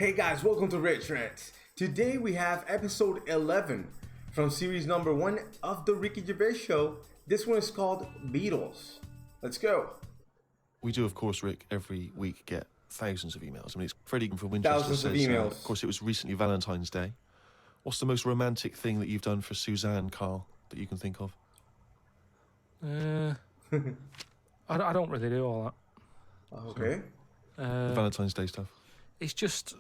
Hey guys, welcome to Rants. Today we have episode 11 from series number 1 of the Ricky Gervais Show. This one is called Beetles. Let's go. We do, of course, Rick, every week get thousands of emails. I mean, it's Freddie from Winchester Thousands says, of emails. of course, it was recently Valentine's Day. What's the most romantic thing that you've done for Suzanne, Karl, that you can think of? I don't really do all that. Okay. The Valentine's Day stuff. It's just,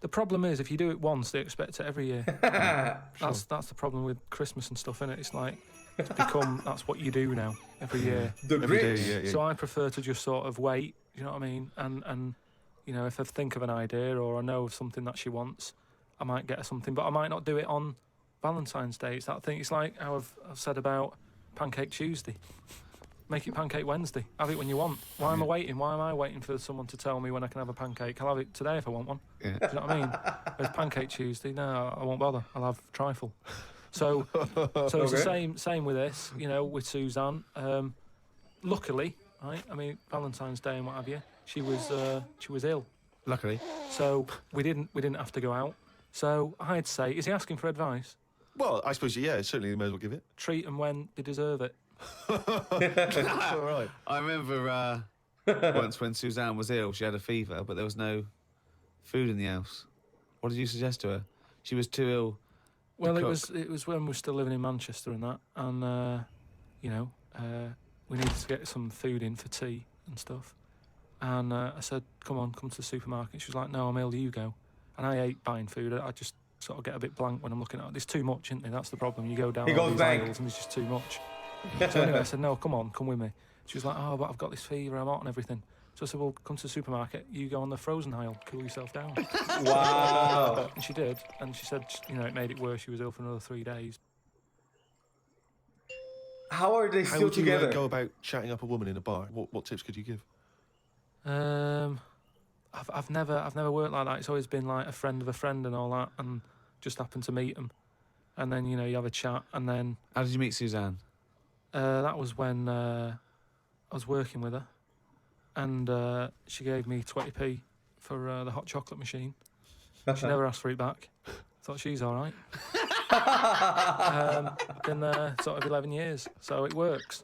the problem is if you do it once, they expect it every year. That's the problem with Christmas and stuff, innit? It's like, it's become, that's what you do now, every year. Every day, yeah. So I prefer to just sort of wait, you know what I mean? And you know, if I think of an idea or I know of something that she wants, I might get her something, but I might not do it on Valentine's Day. It's that thing, it's like how I've said about Pancake Tuesday. Make it Pancake Wednesday. Have it when you want. Why am I waiting? Why am I waiting for someone to tell me when I can have a pancake? I'll have it today if I want one. Yeah. Do you know what I mean? Whereas Pancake Tuesday, no, I won't bother. I'll have trifle. So it's the same with this, you know, with Suzanne. Luckily, right? I mean, Valentine's Day and what have you, she was ill. Luckily. So we didn't have to go out. So I'd say, is he asking for advice? Well, I suppose, yeah, certainly you may as well give it. Treat them when they deserve it. All right. I remember once when Suzanne was ill, she had a fever, but there was no food in the house. What did you suggest to her? She was too ill. Well, it was when we were still living in Manchester and that, and we needed to get some food in for tea and stuff. And I said, come to the supermarket. She was like, no, I'm ill, you go. And I hate buying food. I just sort of get a bit blank when I'm looking at it. There's too much, isn't there? That's the problem. You go down all these aisles and there's just too much. So anyway, I said, no, come with me. She was like, oh, but I've got this fever, I'm hot and everything. So I said, well, come to the supermarket, you go on the frozen aisle, cool yourself down. Wow. And she did, and she said, you know, it made it worse, she was ill for another 3 days. How are they How still would you together? go about chatting up a woman in a bar? What tips could you give? I've never worked like that. It's always been like a friend of a friend and all that, and just happened to meet them. And then, you know, you have a chat, and then... How did you meet Suzanne? That was when I was working with her, and she gave me 20p for the hot chocolate machine. She never asked for it back. Thought she's all right. Been there sort of 11 years, so it works.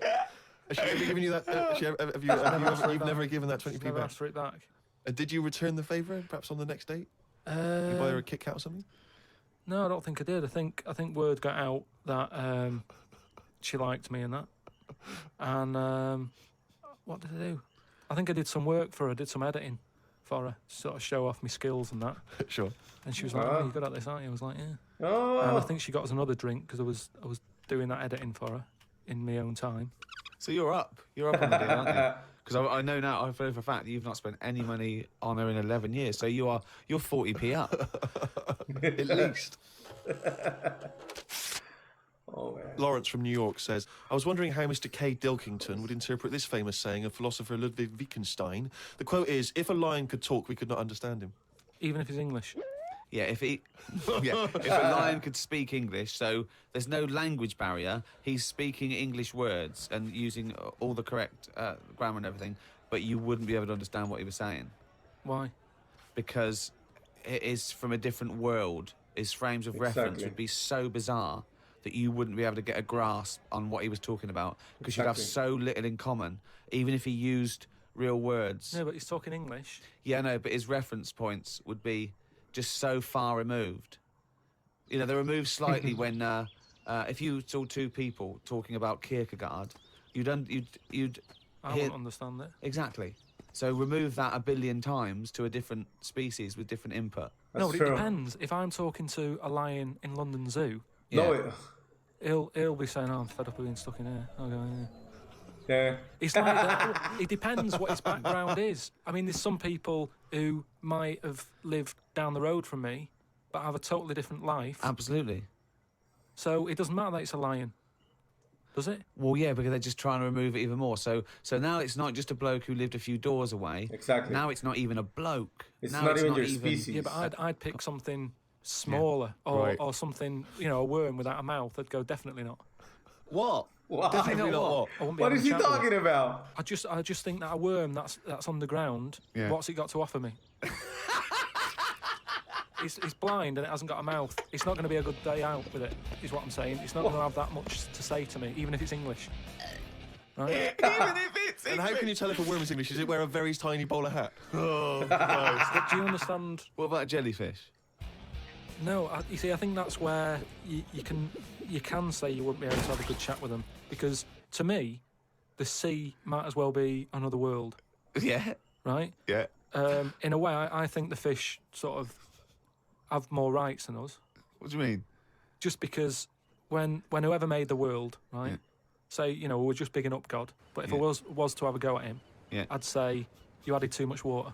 Has she ever given you that? You've never given that 20p Never back? asked for it back. And did you return the favour, perhaps on the next date? You buy her a Kit Kat or something? No, I don't think I did. I think word got out that she liked me and that. And what did I do? I think I did some work for her, did some editing for her, sort of show off my skills and that. Sure. And she was like, oh, you're good at this, aren't you? I was like, yeah. Oh. And I think she got us another drink because I was doing that editing for her in my own time. So you're up on the deal, aren't you? Because I know now, I know for a fact that you've not spent any money on her in 11 years, so you're 40p up. At least. Oh, man. Lawrence from New York says, I was wondering how Mr. K. Pilkington would interpret this famous saying of philosopher Ludwig Wittgenstein. The quote is, if a lion could talk, we could not understand him. Even if he's English. Yeah, if a lion could speak English, so there's no language barrier, he's speaking English words and using all the correct grammar and everything, but you wouldn't be able to understand what he was saying. Why? Because it is from a different world. His frames of reference would be so bizarre that you wouldn't be able to get a grasp on what he was talking about because you'd have so little in common, even if he used real words. No, but he's talking English. Yeah, no, but his reference points would be just so far removed. You know, they're removed slightly when if you saw two people talking about Kierkegaard, you'd I wouldn't understand it. Exactly. So remove that a billion times to a different species with different input. No, but it depends. If I'm talking to a lion in London Zoo, he'll be saying, oh, I'm fed up of being stuck in here. I'll go, Yeah. It's like that. It depends what his background is. I mean, there's some people who might have lived down the road from me, but have a totally different life. Absolutely. So it doesn't matter that it's a lion, does it? Well, yeah, because they're just trying to remove it even more. So now it's not just a bloke who lived a few doors away. Exactly. Now it's not even a bloke. It's now not even your species. Yeah, but I'd pick something smaller or something, you know, a worm without a mouth. I'd go, definitely not. What? What? Definitely not what? I wouldn't be What having is he a chat with talking it. about? I just think that a worm that's on the ground, Yeah. what's it got to offer me? it's blind and it hasn't got a mouth. It's not going to be a good day out with it, is what I'm saying. It's not going to have that much to say to me, even if it's English. Right? Even if it's And how can you tell if a worm is English? Does it wear a very tiny bowler hat? Oh, Christ. Do you understand? What about a jellyfish? No, you see, I think that's where you can say you wouldn't be able to have a good chat with them, because to me, the sea might as well be another world. Yeah. Right? Yeah. In a way, I think the fish sort of have more rights than us. What do you mean? Just because when whoever made the world, right? Yeah. Say, you know, we're just bigging up God, but if I was to have a go at him, I'd say you added too much water.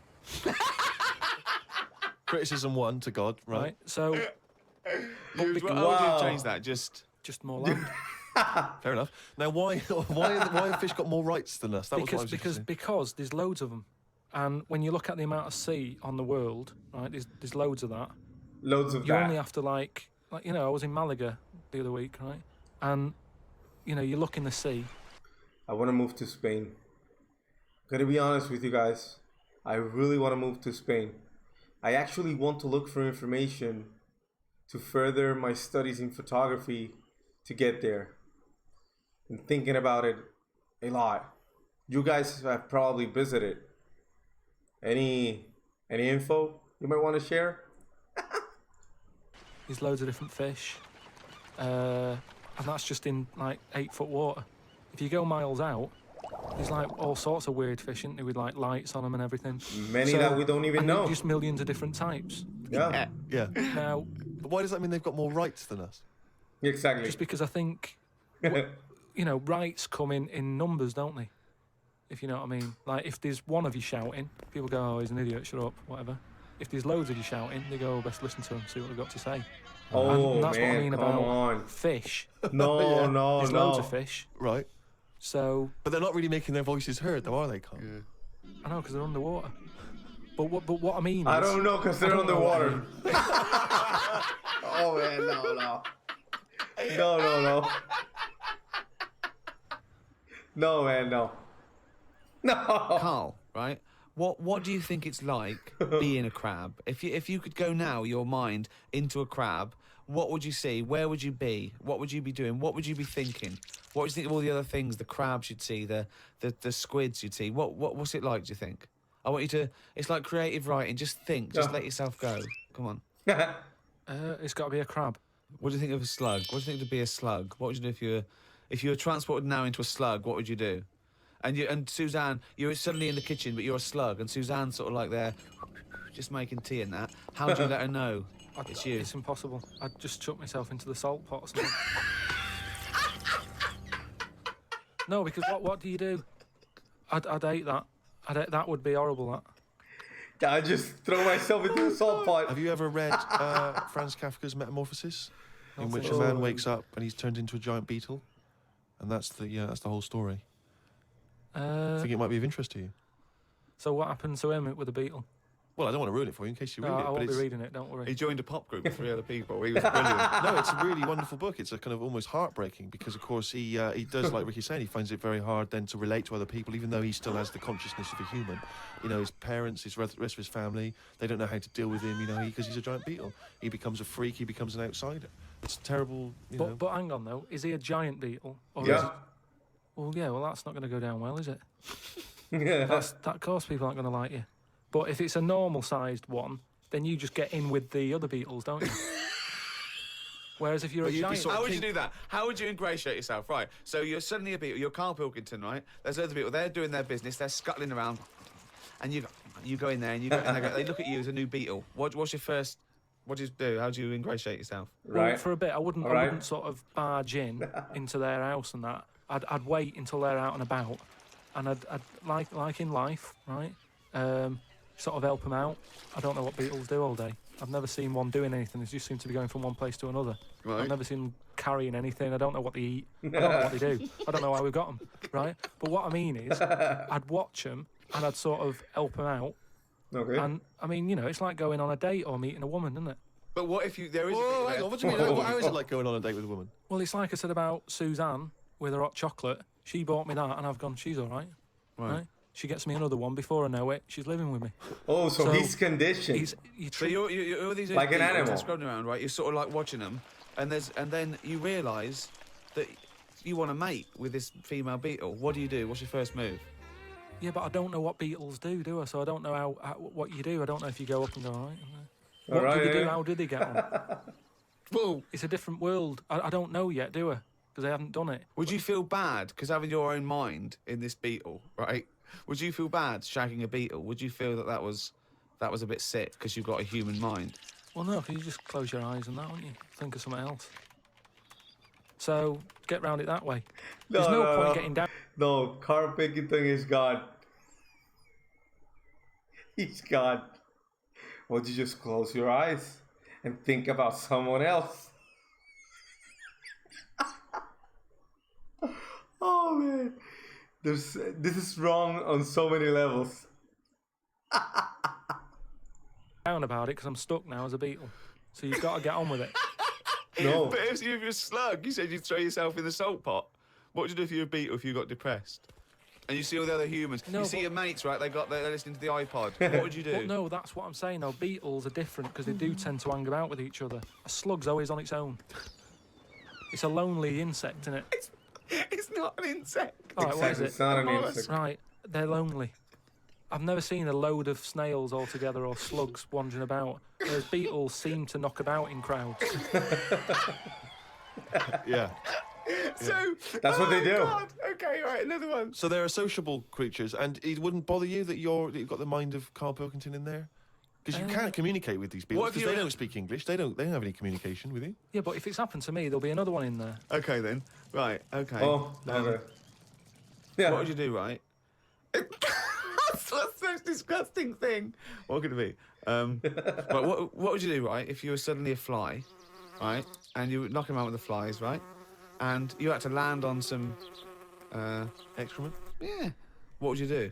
Criticism 1 to God, right? So, How would you change that? Just more land. Fair enough. Now, why have fish got more rights than us? That was what I was Because there's loads of them, and when you look at the amount of sea on the world, right? There's loads of that. Loads of you only have to like you know, I was in Malaga the other week, right? And you know, you look in the sea. I want to move to Spain. Gotta be honest with you guys. I really want to move to Spain. I actually want to look for information to further my studies in photography to get there. I'm thinking about it a lot. You guys have probably visited. Any info you might want to share? There's loads of different fish. And that's just in like 8-foot water. If you go miles out, there's like all sorts of weird fish, isn't there, with like lights on them and everything. Many that we don't even know. Just millions of different types. Yeah. Now, but why does that mean they've got more rights than us? Exactly. Just because I think, you know, rights come in numbers, don't they? If you know what I mean. Like, if there's one of you shouting, people go, oh, he's an idiot, shut up, whatever. If there's loads of you shouting, they go, oh, best listen to him, see what they've got to say. Oh, and that's man, what I mean come about on. fish. No, There's loads of fish. Right. So... But they're not really making their voices heard, though, are they, Karl? Yeah. I know, because they're underwater. But what I mean is... I don't know, because they're underwater. Oh, man, no. No. No, man, no. No. Karl, right? What do you think it's like being a crab? If you could go now, your mind, into a crab, what would you see? Where would you be? What would you be doing? What would you be thinking? What would you think of all the other things the crabs you'd see, the squids you'd see? What's it like, do you think? I want you to... It's like creative writing. Just think. Just let yourself go. Come on. It's got to be a crab. What do you think of a slug? What do you think to be a slug? What would you do if you were transported now into a slug? What would you do? And Suzanne, you're suddenly in the kitchen, but you're a slug, and Suzanne's sort of like there, just making tea and that. How do you let her know it's you? It's impossible. I'd just chuck myself into the salt pot or something. No, because what do you do? I'd hate that. That would be horrible, that. I'd just throw myself into the salt pot. Have you ever read Franz Kafka's Metamorphosis? In which a man wakes up and he's turned into a giant beetle? And that's the whole story. I think it might be of interest to you. So what happened to him with the beetle? Well, I don't want to ruin it for you in case you read it. I won't be reading it, don't worry. He joined a pop group with 3 other people. He was brilliant. No, it's a really wonderful book. It's a kind of almost heartbreaking because, of course, he does, like Ricky's saying, he finds it very hard then to relate to other people, even though he still has the consciousness of a human. You know, his parents, the rest of his family, they don't know how to deal with him, you know, because he's a giant beetle. He becomes a freak, he becomes an outsider. It's terrible, you know. But hang on, though. Is he a giant beetle? Or Yeah. Well, that's not going to go down well, is it? That, of course, people aren't going to like you. But if it's a normal-sized one, then you just get in with the other beetles, don't you? Whereas if you're a giant... How would you do that? How would you ingratiate yourself? Right, so you're suddenly a beetle, you're Karl Pilkington, right? There's other people, they're doing their business, they're scuttling around, and you go in there, and they look at you as a new beetle. What's your first... What do you do? How do you ingratiate yourself? Well, for a bit, I wouldn't sort of barge into their house and that. I'd wait until they're out and about, and I'd like in life, right? Sort of help them out. I don't know what beetles do all day. I've never seen one doing anything. They just seem to be going from one place to another. Right. I've never seen them carrying anything. I don't know what they eat. I don't know what they do. I don't know why we've got them, right? But what I mean is, I'd watch them and I'd sort of help them out. Okay. And I mean, you know, it's like going on a date or meeting a woman, isn't it? But what if there is? Whoa, hang on, what do you mean? How is it like going on a date with a woman? Well, it's like I said about Suzanne with her hot chocolate. She bought me that, and I've gone, she's all right. Right? She gets me another one. Before I know it, she's living with me. Oh, so he's conditioned. So you're these like an Beetles animal. scrubbing around, right? You're sort of like watching them, and then you realise that you want to mate with this female beetle. What do you do? What's your first move? Yeah, but I don't know what beetles do I? So I don't know what you do. I don't know if you go up and go, all right. What do they do? How do they get on? Well, it's a different world. I don't know yet, do I? Because I haven't done it. Would you feel bad because having your own mind in this beetle, right? Would you feel bad shagging a beetle? Would you feel that was a bit sick because you've got a human mind? Well, no, because you just close your eyes and that, wouldn't you? Think of something else. So get round it that way. There's no point getting down. No, Karl Pilkington is God. He's God. Would you just close your eyes and think about someone else? Oh man, this is wrong on so many levels. Down about it because I'm stuck now as a beetle. So you've got to get on with it. No. But if you're a slug, you said you'd throw yourself in the salt pot. What would you do if you were a beetle if you got depressed? And you see all the other humans. No, you see your mates, right? They're listening to the iPod. What would you do? Well, no, that's what I'm saying. No, beetles are different because they do tend to hang about with each other. A slug's always on its own. It's a lonely insect, isn't it? It's not an insect. All right, what is it? It's not an insect. Right, they're lonely. I've never seen a load of snails all together or slugs wandering about. Whereas beetles seem to knock about in crowds. Yeah. So That's what they do. God. Okay, all right, another one. So they're sociable creatures, and it wouldn't bother you that you've got the mind of Karl Pilkington in there? Because you can't communicate with these people, because they don't speak English. They don't have any communication with you. Yeah, but if it's happened to me, there'll be another one in there. Okay then. Right. Okay. Oh, okay. Yeah. What would you do, right? That's the most disgusting thing. What could it be? Right, what would you do, right, if you were suddenly a fly, right, and you were knocking around with the flies, right, and you had to land on some Excrement? Yeah. What would you do?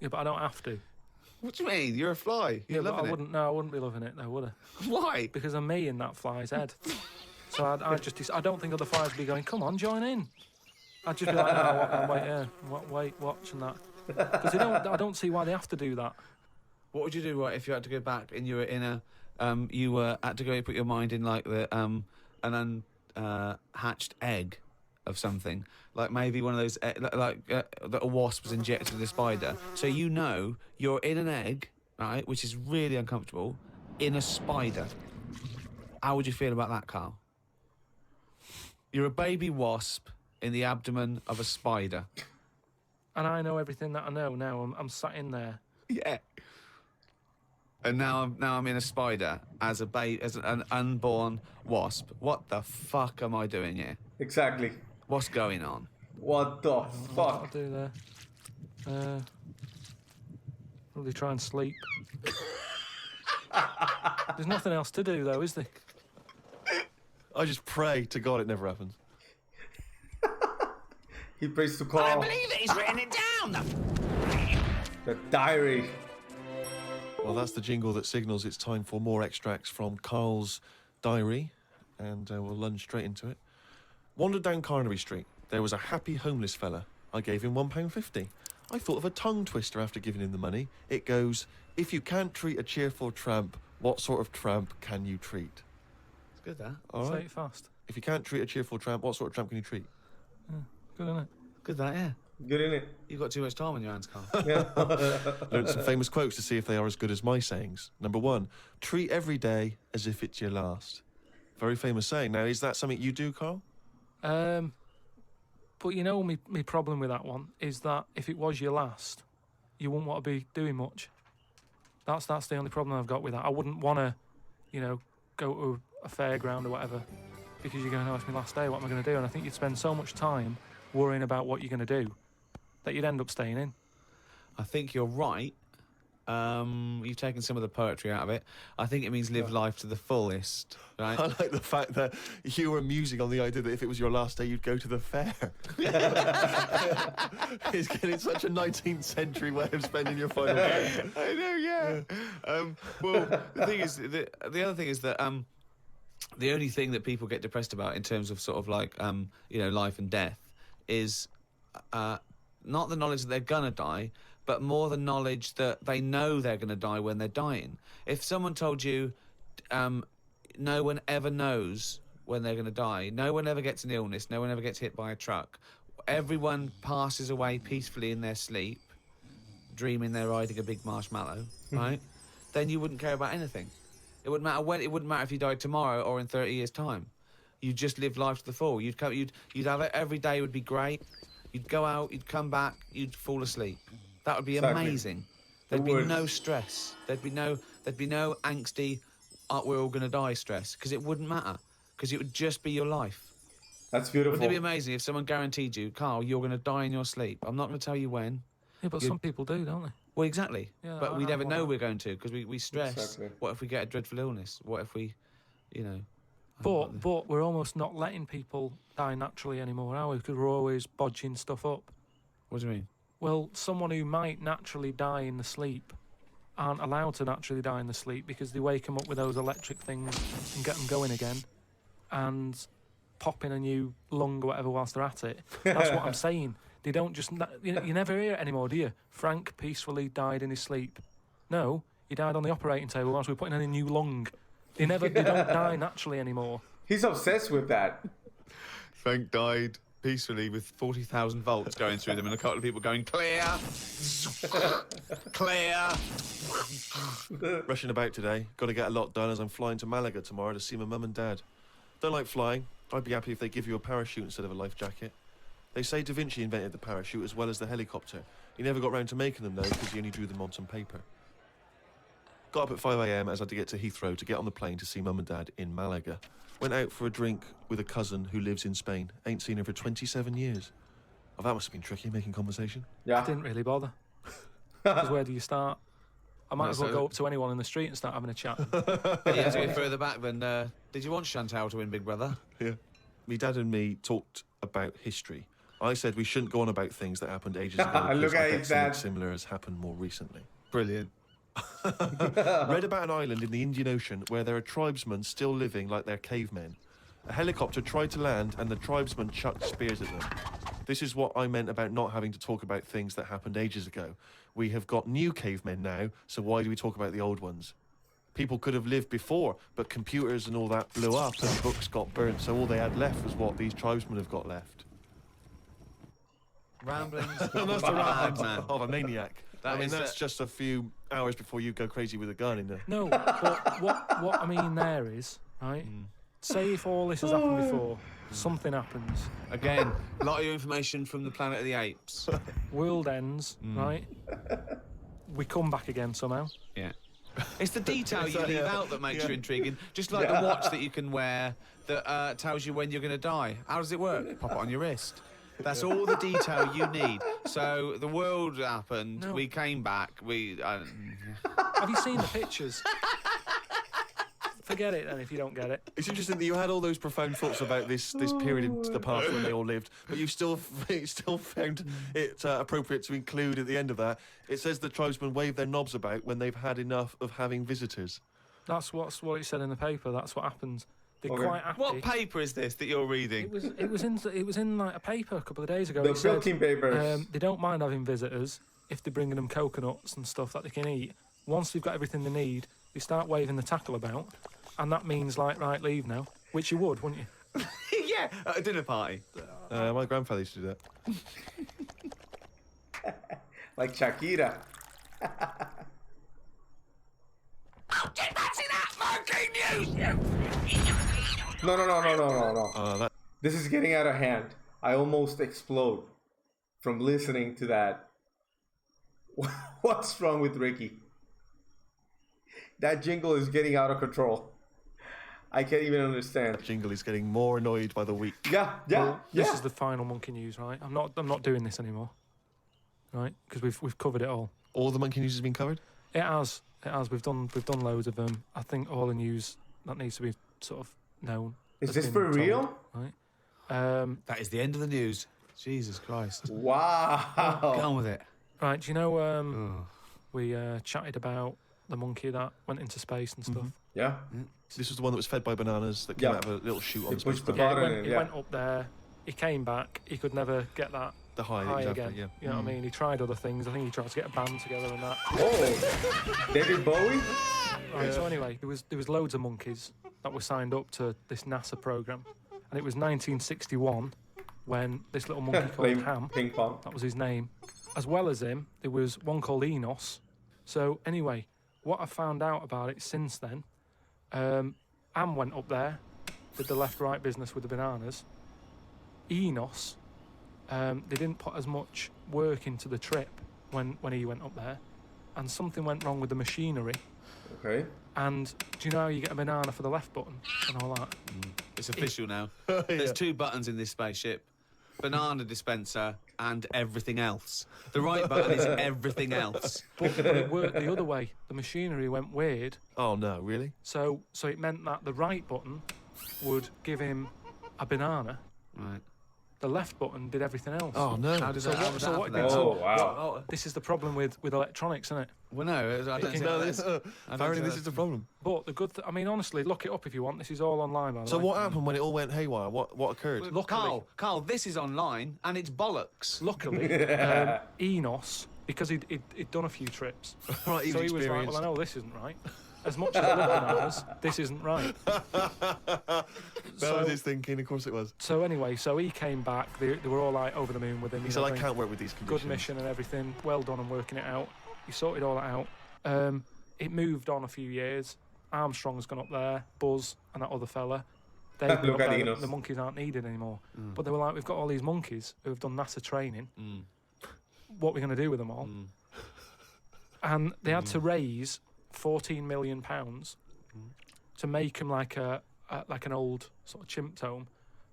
Yeah, but I don't have to. What do you mean? You're a fly. You're Yeah, but loving I it. wouldn't. No, I wouldn't be loving it, though, would I? Why? Because I'm me in that fly's head. So I don't think other flies would be going, come on, join in. I'd just be like, no, wait, yeah, wait, watch and that. Because I don't see why they have to do that. What would you do, right, if you had to go back and you were in a, had to go put your mind in like the an unhatched egg of something, like maybe one of those that a wasp was injected in a spider. So you know you're in an egg, right, which is really uncomfortable, in a spider. How would you feel about that, Karl? You're a baby wasp in the abdomen of a spider. And I know everything that I know now. I'm sat in there. Yeah. And now I'm in a spider as an unborn wasp. What the fuck am I doing here? Exactly. What's going on? What the What fuck? I'll do there. Probably try and sleep. There's nothing else to do, though, is there? I just pray to God it never happens. He prays to Karl. it, he's written it down! The diary. Well, that's the jingle that signals it's time for more extracts from Karl's diary, and we'll lunge straight into it. Wandered down Carnaby Street. There was a happy homeless fella. I gave him £1.50. I thought of a tongue twister after giving him the money. It goes, if you can't treat a cheerful tramp, what sort of tramp can you treat? It's good, that. All Say right. it fast. If you can't treat a cheerful tramp, what sort of tramp can you treat? Good, isn't it? Good, that, yeah. Good, innit? You've got too much time on your hands, Karl. Learned some famous quotes to see if they are as good as my sayings. Number 1, treat every day as if it's your last. Very famous saying. Now, is that something you do, Karl? But you know, my problem with that one is that if it was your last, you wouldn't want to be doing much. That's the only problem I've got with that. I wouldn't want to, go to a fairground or whatever because you're going, oh, it's my last day, what am I going to do? And I think you'd spend so much time worrying about what you're going to do that you'd end up staying in. I think you're right. You've taken some of the poetry out of it. I think it means live life to the fullest, right? I like the fact that you were musing on the idea that if it was your last day, you'd go to the fair. It's getting such a 19th century way of spending your final day. I know, yeah. Well, the thing is, the other thing is that the only thing that people get depressed about in terms of sort of like life and death is not the knowledge that they're gonna die, but more the knowledge that they know they're going to die when they're dying. If someone told you, no one ever knows when they're going to die, no one ever gets an illness, no one ever gets hit by a truck, everyone passes away peacefully in their sleep, dreaming they're riding a big marshmallow, right? Then you wouldn't care about anything. It wouldn't matter when. It wouldn't matter if you died tomorrow or in 30 years' time. You'd just live life to the full. You'd have it every day. Would be great. You'd go out. You'd come back. You'd fall asleep. That would be amazing. There'd be no stress. There'd be no angsty, we're all going to die stress, because it wouldn't matter, because it would just be your life. That's beautiful. Wouldn't it be amazing if someone guaranteed you, Karl, you're going to die in your sleep? I'm not going to tell you when. Yeah, but some people do, don't they? Well, exactly. Yeah, but we never know we're going to, because we stress. Exactly. What if we get a dreadful illness? What if we, But we're almost not letting people die naturally anymore, are we? Because we're always bodging stuff up. What do you mean? Well, someone who might naturally die in the sleep aren't allowed to naturally die in the sleep because they wake them up with those electric things and get them going again and pop in a new lung or whatever whilst they're at it. That's what I'm saying. They don't just... You never hear it anymore, do you? Frank peacefully died in his sleep. No, he died on the operating table whilst we were putting in a new lung. They don't die naturally anymore. He's obsessed with that. Frank died peacefully with 40,000 volts going through them and a couple of people going, clear, clear. Rushing about today. Got to get a lot done as I'm flying to Malaga tomorrow to see my mum and dad. Don't like flying. I'd be happy if they give you a parachute instead of a life jacket. They say Da Vinci invented the parachute as well as the helicopter. He never got round to making them, though, because he only drew them on some paper. Got up at 5 a.m. as I had to get to Heathrow to get on the plane to see mum and dad in Malaga. Went out for a drink with a cousin who lives in Spain. Ain't seen her for 27 years. Oh, that must have been tricky, making conversation. Yeah. I didn't really bother. Because where do you start? I might as well go up to anyone in the street and start having a chat. You have to go further back than... did you want Chantal to win Big Brother? Yeah. Me dad and me talked about history. I said we shouldn't go on about things that happened ages ago because I bet something similar has happened more recently. Brilliant. Read about an island in the Indian Ocean where there are tribesmen still living like they're cavemen. A helicopter tried to land and the tribesmen chucked spears at them. This is what I meant about not having to talk about things that happened ages ago. We have got new cavemen now, so why do we talk about the old ones? People could have lived before, but computers and all that blew up and books got burnt, so all they had left was what these tribesmen have got left. Ramblings. That's the ramblings of a maniac. That's just a few hours before you go crazy with a gun in there. No, but what I mean there is, right, say if all this has happened before, something happens. Again, a lot of information from the Planet of the Apes. World ends, right? We come back again somehow. Yeah. It's the detail you leave out that makes you intriguing. Just like the watch that you can wear that tells you when you're going to die. How does it work? Pop it on your wrist. That's all the detail you need. So the world happened, No. we came back, Have you seen the pictures? Forget it then if you don't get it. It's interesting that you had all those profound thoughts about this period into the past when they all lived, but you still found it appropriate to include at the end of that. It says the tribesmen wave their knobs about when they've had enough of having visitors. That's what it said in the paper. That's what happens. They're Okay. quite happy. What paper is this that you're reading? It was in like a paper a couple of days ago. The It said, Pilkington papers. they don't mind having visitors if they're bringing them coconuts and stuff that they can eat. Once they've got everything they need, they start waving the tackle about, and that means like, right, leave now, which you would, wouldn't you? Yeah, at a dinner party. My grandfather used to do that. Like Shakira. Did that see that monkey news? No. This is getting out of hand. I almost explode from listening to that. What's wrong with Ricky? That jingle is getting out of control. I can't even understand. Jingle is getting more annoyed by the week. Well, this is the final monkey news, right? I'm not doing this anymore, right? Because we've covered it all. All the monkey news has been covered? It has. We've done loads of them. I think all the news that needs to be sort of known. Is has this been for told, real? Right. That is the end of the news. Jesus Christ. Wow. Get on with it. Right. Do you know we chatted about the monkey that went into space and stuff? Yeah. This was the one that was fed by bananas that came out of a little chute on the space pushed the button. button in, He went up there. He came back. He could never get that The high high exactly, again. yeah. You know what I mean? He tried other things. I think he tried to get a band together and that. Oh, David Bowie? Right, so anyway, there was loads of monkeys that were signed up to this NASA program, and it was 1961 when this little monkey called Ham, Ping pong. that was his name, as well as him, there was one called Enos. So anyway, what I found out about it since then, Ham went up there, did the left-right business with the bananas. Enos, they didn't put as much work into the trip when he went up there, and something went wrong with the machinery. Okay. And do you know how you get a banana for the left button and all that? It's official now. There's 2 buttons in this spaceship. Banana dispenser and everything else. The right button is everything else. But it worked the other way. The machinery went weird. Oh no, really? So it meant that the right button would give him a banana. Right. The left button did everything else. Oh no. How does So that what- happen so what then? it did- Oh, wow. This is the problem with electronics, isn't it? Well, no, I don't think No, that this, is. I don't apparently think this is the problem. But the good I mean, honestly, look it up if you want. This is all online, by the So way. what happened when it all went haywire? What occurred? Luckily, Carl, this is online and it's bollocks. luckily, Enos, because he'd done a few trips, Right, so he was like, experienced. well, I know this isn't right. As much as I love bananas, this isn't right. That was his thinking, of course it was. So anyway, so he came back. They were all like over the moon with him. He you said, know, I going, can't work with these conditions. good mission and everything. Well done on working it out. He sorted all that out. It moved on a few years. Armstrong's gone up there. Buzz and that other fella. They've been Look up at there. Enos. The monkeys aren't needed anymore. But they were like, we've got all these monkeys who have done NASA training. What are we going to do with them all? And they had to raise £14 million to make them like an old sort of chimp home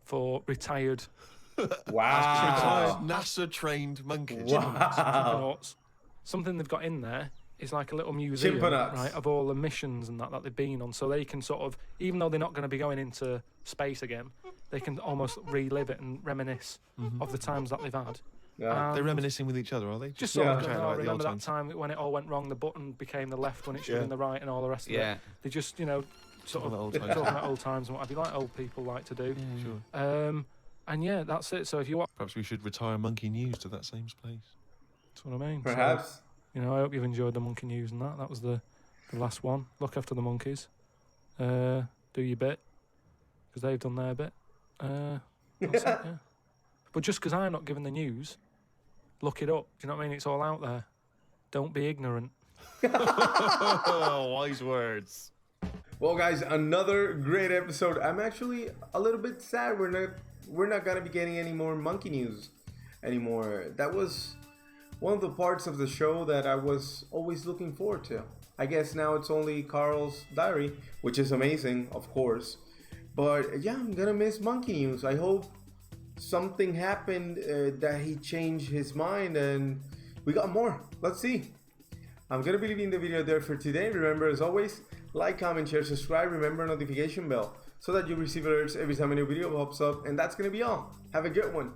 for retired Wow. NASA trained monkeys. chimpernauts. Something they've got in there is like a little museum, Chimpanauts. right, of all the missions and that they've been on, so they can sort of, even though they're not going to be going into space again, they can almost relive it and reminisce of the times that they've had. Yeah. They're reminiscing with each other, are they? Just sort of, chatting going, like the remember old that times. time when it all went wrong, the button became the left when it should have Yeah. been the right and all the rest of Yeah. it. They just, you know, sort Talking of about old times. talking about old times and what have you, like old people like to do. Sure. And yeah, that's it. So if you want, Perhaps we should retire Monkey News to that same place. that's what I mean. So, Perhaps. you know, I hope you've enjoyed the monkey news and that. That was the last one. Look after the monkeys. Do your bit, because they've done their bit. That's it, yeah. But just because I'm not giving the news, look it up. Do you know what I mean? It's all out there. Don't be ignorant. Wise words. Well, guys, another great episode. I'm actually a little bit sad we're not gonna be getting any more monkey news anymore. That was one of the parts of the show that I was always looking forward to. I guess now it's only Karl's diary, which is amazing, of course. But yeah, I'm gonna miss monkey news. I hope something happened that he changed his mind and we got more. Let's see. I'm gonna be leaving the video there for today. Remember, as always, like, comment, share, subscribe. Remember notification bell so that you receive alerts every time a new video pops up. And that's gonna be all. Have a good one.